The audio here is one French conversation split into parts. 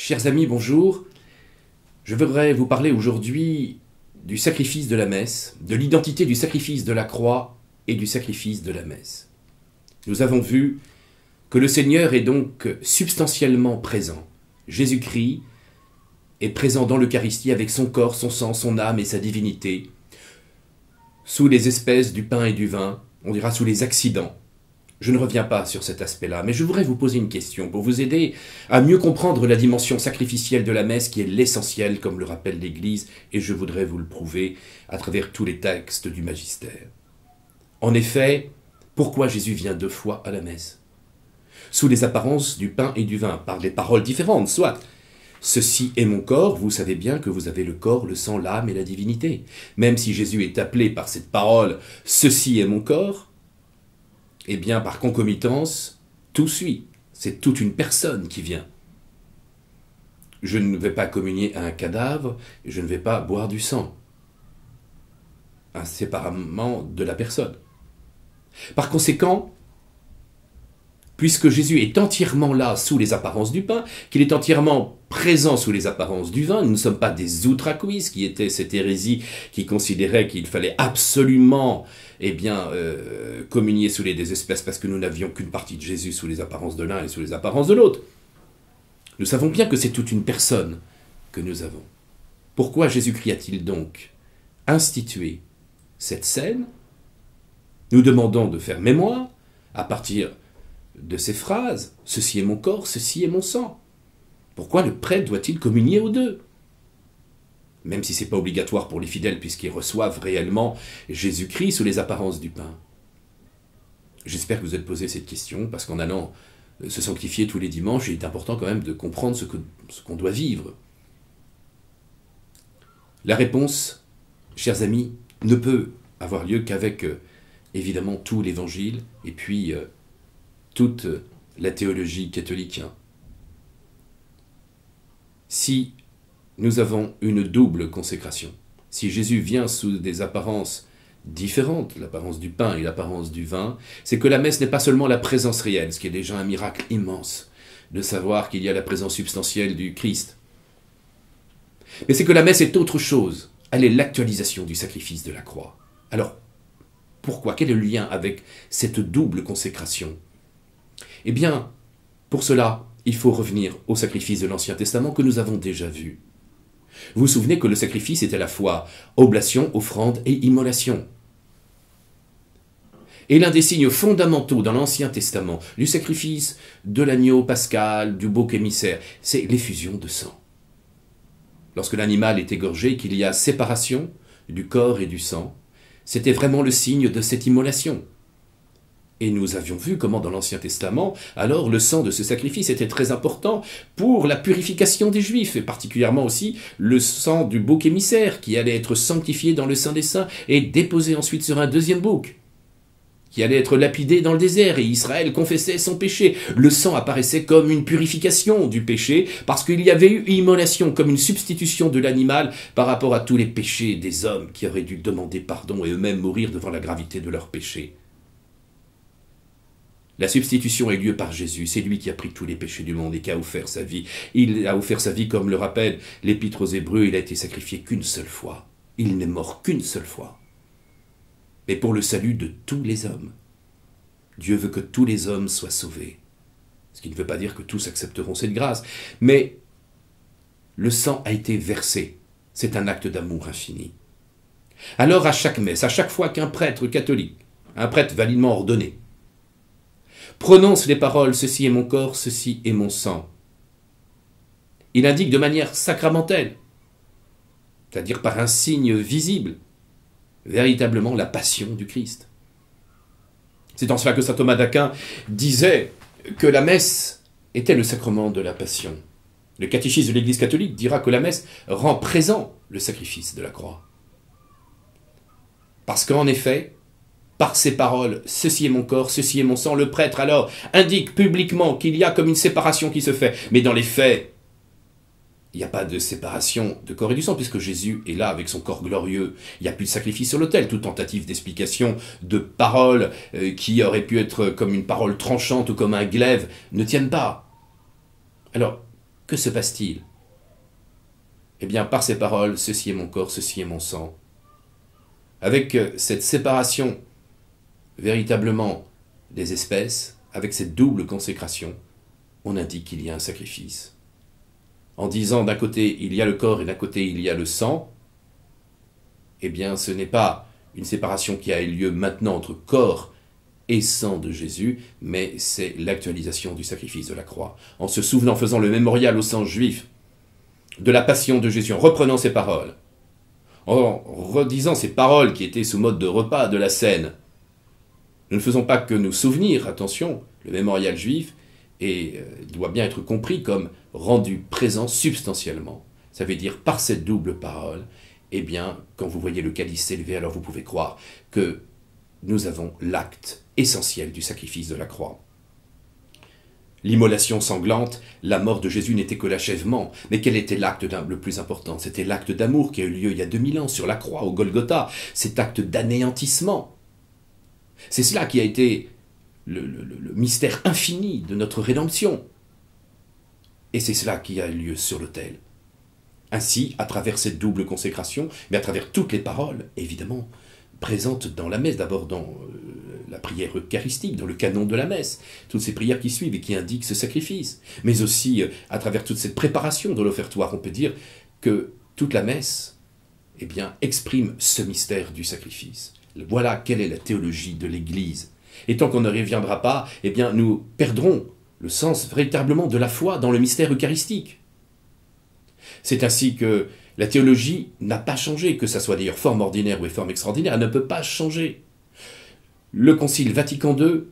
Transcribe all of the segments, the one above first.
Chers amis, bonjour. Je voudrais vous parler aujourd'hui du sacrifice de la messe, de l'identité du sacrifice de la croix et du sacrifice de la messe. Nous avons vu que le Seigneur est donc substantiellement présent. Jésus-Christ est présent dans l'Eucharistie avec son corps, son sang, son âme et sa divinité, sous les espèces du pain et du vin, on dira sous les accidents. Je ne reviens pas sur cet aspect-là, mais je voudrais vous poser une question pour vous aider à mieux comprendre la dimension sacrificielle de la messe qui est l'essentiel, comme le rappelle l'Église, et je voudrais vous le prouver à travers tous les textes du magistère. En effet, pourquoi Jésus vient 2 fois à la messe? Sous les apparences du pain et du vin, par des paroles différentes, soit « Ceci est mon corps », vous savez bien que vous avez le corps, le sang, l'âme et la divinité. Même si Jésus est appelé par cette parole « Ceci est mon corps », eh bien, par concomitance, tout suit. C'est toute une personne qui vient. Je ne vais pas communier à un cadavre, et je ne vais pas boire du sang, inséparément de la personne. Par conséquent, puisque Jésus est entièrement là sous les apparences du pain, qu'il est entièrement présent sous les apparences du vin, nous ne sommes pas des outraquis, qui était cette hérésie qui considérait qu'il fallait absolument communier sous les deux espèces parce que nous n'avions qu'une partie de Jésus sous les apparences de l'un et sous les apparences de l'autre. Nous savons bien que c'est toute une personne que nous avons. Pourquoi Jésus-Christ a-t-il donc institué cette scène? Nous demandons de faire mémoire à partir de ces phrases, « Ceci est mon corps, ceci est mon sang ». Pourquoi le prêtre doit-il communier aux deux? Même si ce n'est pas obligatoire pour les fidèles, puisqu'ils reçoivent réellement Jésus-Christ sous les apparences du pain. J'espère que vous êtes posé cette question, parce qu'en allant se sanctifier tous les dimanches, il est important quand même de comprendre ce qu'on doit vivre. La réponse, chers amis, ne peut avoir lieu qu'avec, évidemment, tout l'Évangile, et puis toute la théologie catholique. Si nous avons une double consécration, si Jésus vient sous des apparences différentes, l'apparence du pain et l'apparence du vin, c'est que la messe n'est pas seulement la présence réelle, ce qui est déjà un miracle immense, de savoir qu'il y a la présence substantielle du Christ. Mais c'est que la messe est autre chose, elle est l'actualisation du sacrifice de la croix. Alors, pourquoi? Quel est le lien avec cette double consécration? Eh bien, pour cela, il faut revenir au sacrifice de l'Ancien Testament que nous avons déjà vu. Vous vous souvenez que le sacrifice est à la fois oblation, offrande et immolation. Et l'un des signes fondamentaux dans l'Ancien Testament du sacrifice de l'agneau pascal, du bouc émissaire, c'est l'effusion de sang. Lorsque l'animal est égorgé, qu'il y a séparation du corps et du sang, c'était vraiment le signe de cette immolation. Et nous avions vu comment dans l'Ancien Testament, alors le sang de ce sacrifice était très important pour la purification des Juifs, et particulièrement aussi le sang du bouc émissaire qui allait être sanctifié dans le Saint des Saints et déposé ensuite sur un deuxième bouc, qui allait être lapidé dans le désert, et Israël confessait son péché. Le sang apparaissait comme une purification du péché, parce qu'il y avait eu immolation comme une substitution de l'animal par rapport à tous les péchés des hommes qui auraient dû demander pardon et eux-mêmes mourir devant la gravité de leurs péchés. La substitution est lieu par Jésus, c'est lui qui a pris tous les péchés du monde et qui a offert sa vie. Il a offert sa vie, comme le rappelle l'Épître aux Hébreux, il a été sacrifié qu'une seule fois. Il n'est mort qu'une seule fois. Mais pour le salut de tous les hommes. Dieu veut que tous les hommes soient sauvés. Ce qui ne veut pas dire que tous accepteront cette grâce. Mais le sang a été versé. C'est un acte d'amour infini. Alors à chaque messe, à chaque fois qu'un prêtre catholique, un prêtre validement ordonné, prononce les paroles « Ceci est mon corps, ceci est mon sang ». Il indique de manière sacramentelle, c'est-à-dire par un signe visible, véritablement la passion du Christ. C'est en cela que saint Thomas d'Aquin disait que la messe était le sacrement de la passion. Le catéchisme de l'Église catholique dira que la messe rend présent le sacrifice de la croix. Parce qu'en effet, par ces paroles, « Ceci est mon corps, ceci est mon sang », le prêtre alors indique publiquement qu'il y a comme une séparation qui se fait. Mais dans les faits, il n'y a pas de séparation de corps et du sang, puisque Jésus est là avec son corps glorieux. Il n'y a plus de sacrifice sur l'autel. Toute tentative d'explication de paroles qui auraient pu être comme une parole tranchante ou comme un glaive ne tiennent pas. Alors, Que se passe-t-il? Eh bien, par ces paroles, ceci est mon corps, ceci est mon sang. Avec cette séparation véritablement des espèces, avec cette double consécration, on indique qu'il y a un sacrifice. En disant d'un côté il y a le corps et d'un côté il y a le sang, eh bien ce n'est pas une séparation qui a eu lieu maintenant entre corps et sang de Jésus, mais c'est l'actualisation du sacrifice de la croix. En se souvenant, faisant le mémorial au sang juif de la passion de Jésus, en reprenant ces paroles, en redisant ces paroles qui étaient sous mode de repas de la scène, nous ne faisons pas que nous souvenir, attention, le mémorial juif doit bien être compris comme rendu présent substantiellement. Ça veut dire par cette double parole, eh bien, quand vous voyez le calice s'élever, alors vous pouvez croire que nous avons l'acte essentiel du sacrifice de la croix. L'immolation sanglante, la mort de Jésus n'était que l'achèvement, mais quel était l'acte le plus important? C'était l'acte d'amour qui a eu lieu il y a 2000 ans sur la croix, au Golgotha, cet acte d'anéantissement. C'est cela qui a été le mystère infini de notre rédemption. Et c'est cela qui a eu lieu sur l'autel. Ainsi, à travers cette double consécration, mais à travers toutes les paroles, évidemment, présentes dans la messe, d'abord dans la prière eucharistique, dans le canon de la messe, toutes ces prières qui suivent et qui indiquent ce sacrifice, mais aussi à travers toute cette préparation de l'offertoire, on peut dire que toute la messe, eh bien, exprime ce mystère du sacrifice. Voilà quelle est la théologie de l'Église. Et tant qu'on ne reviendra pas, eh bien, nous perdrons le sens véritablement de la foi dans le mystère eucharistique. C'est ainsi que la théologie n'a pas changé, que ça soit d'ailleurs forme ordinaire ou forme extraordinaire, elle ne peut pas changer. Le Concile Vatican II,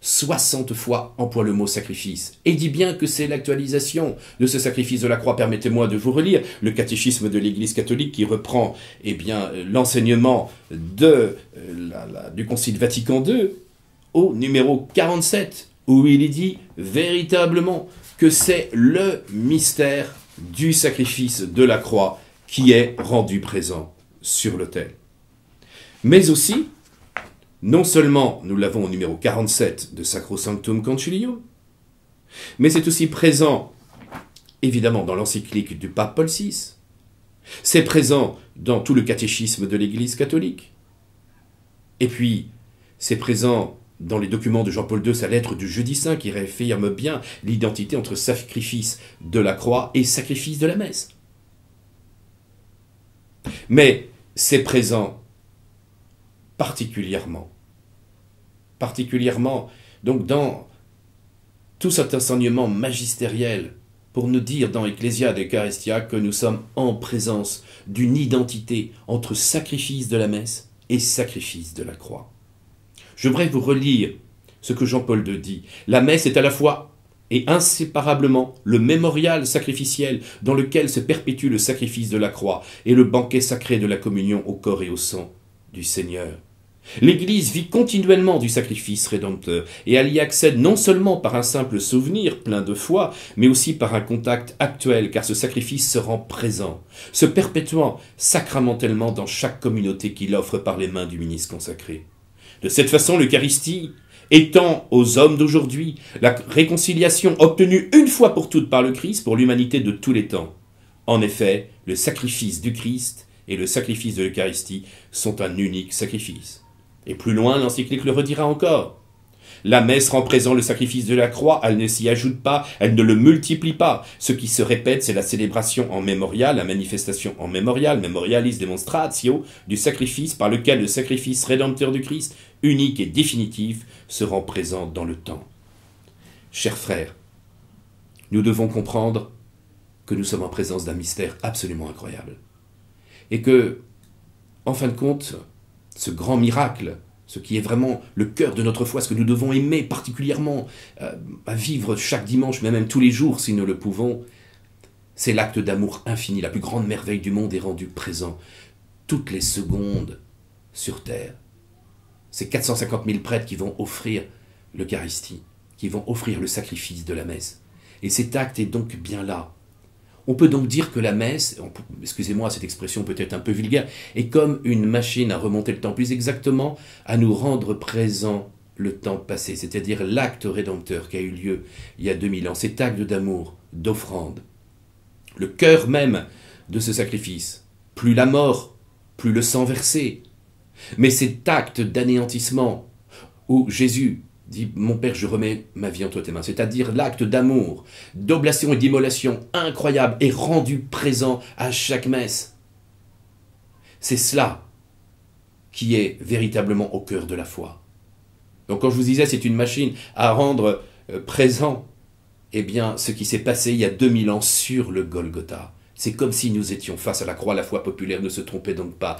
60 fois emploie le mot sacrifice, et dit bien que c'est l'actualisation de ce sacrifice de la croix. Permettez-moi de vous relire le catéchisme de l'Église catholique qui reprend eh bien, l'enseignement du Concile Vatican II au numéro 47, où il est dit véritablement que c'est le mystère du sacrifice de la croix qui est rendu présent sur l'autel. Mais aussi, non seulement nous l'avons au numéro 47 de Sacrosanctum Concilium, mais c'est aussi présent, évidemment, dans l'encyclique du pape Paul VI, c'est présent dans tout le catéchisme de l'Église catholique, et puis c'est présent dans les documents de Jean-Paul II, sa lettre du Jeudi Saint, qui réaffirme bien l'identité entre sacrifice de la croix et sacrifice de la messe. Mais c'est présent particulièrement donc dans tout cet enseignement magistériel pour nous dire dans Ecclesia de Eucharistia que nous sommes en présence d'une identité entre sacrifice de la messe et sacrifice de la croix. J'aimerais vous relire ce que Jean-Paul II dit. La messe est à la fois et inséparablement le mémorial sacrificiel dans lequel se perpétue le sacrifice de la croix et le banquet sacré de la communion au corps et au sang du Seigneur. L'Église vit continuellement du sacrifice rédempteur et elle y accède non seulement par un simple souvenir plein de foi, mais aussi par un contact actuel, car ce sacrifice se rend présent, se perpétuant sacramentellement dans chaque communauté qu'il offre par les mains du ministre consacré. De cette façon, l'Eucharistie étend aux hommes d'aujourd'hui la réconciliation obtenue une fois pour toutes par le Christ pour l'humanité de tous les temps. En effet, le sacrifice du Christ et le sacrifice de l'Eucharistie sont un unique sacrifice. Et plus loin, l'encyclique le redira encore. La messe rend présent le sacrifice de la croix, elle ne s'y ajoute pas, elle ne le multiplie pas. Ce qui se répète, c'est la célébration en mémorial, la manifestation en mémorial, memorialis demonstratio, du sacrifice par lequel le sacrifice rédempteur du Christ, unique et définitif, se rend présent dans le temps. Chers frères, nous devons comprendre que nous sommes en présence d'un mystère absolument incroyable. Et que, en fin de compte, ce grand miracle, ce qui est vraiment le cœur de notre foi, ce que nous devons aimer particulièrement à vivre chaque dimanche, mais même tous les jours si nous le pouvons, c'est l'acte d'amour infini. La plus grande merveille du monde est rendue présent toutes les secondes sur terre. C'est 450 000 prêtres qui vont offrir l'Eucharistie, qui vont offrir le sacrifice de la messe. Et cet acte est donc bien là. On peut donc dire que la messe, excusez-moi cette expression peut-être un peu vulgaire, est comme une machine à remonter le temps, plus exactement à nous rendre présent le temps passé, c'est-à-dire l'acte rédempteur qui a eu lieu il y a 2000 ans, cet acte d'amour, d'offrande, le cœur même de ce sacrifice. Plus la mort, plus le sang versé. Mais cet acte d'anéantissement où Jésus dit « Mon Père, je remets ma vie entre tes mains », c'est-à-dire l'acte d'amour, d'oblation et d'immolation incroyable est rendu présent à chaque messe. C'est cela qui est véritablement au cœur de la foi. Donc quand je vous disais c'est une machine à rendre présent, eh bien ce qui s'est passé il y a 2000 ans sur le Golgotha. C'est comme si nous étions face à la croix. La foi populaire ne se trompait donc pas.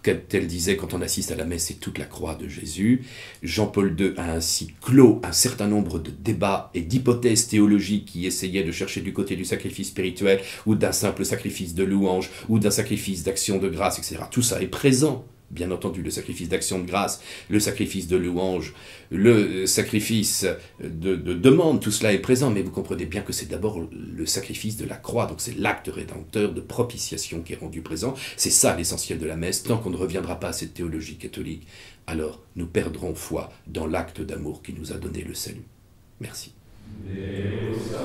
Elle disait, quand on assiste à la messe, c'est toute la croix de Jésus. Jean-Paul II a ainsi clos un certain nombre de débats et d'hypothèses théologiques qui essayaient de chercher du côté du sacrifice spirituel ou d'un simple sacrifice de louange ou d'un sacrifice d'action de grâce, etc. Tout ça est présent. Bien entendu, le sacrifice d'action de grâce, le sacrifice de louange, le sacrifice de demande, tout cela est présent, mais vous comprenez bien que c'est d'abord le sacrifice de la croix, donc c'est l'acte rédempteur de propitiation qui est rendu présent. C'est ça l'essentiel de la messe. Tant qu'on ne reviendra pas à cette théologie catholique, alors nous perdrons foi dans l'acte d'amour qui nous a donné le salut. Merci. Deus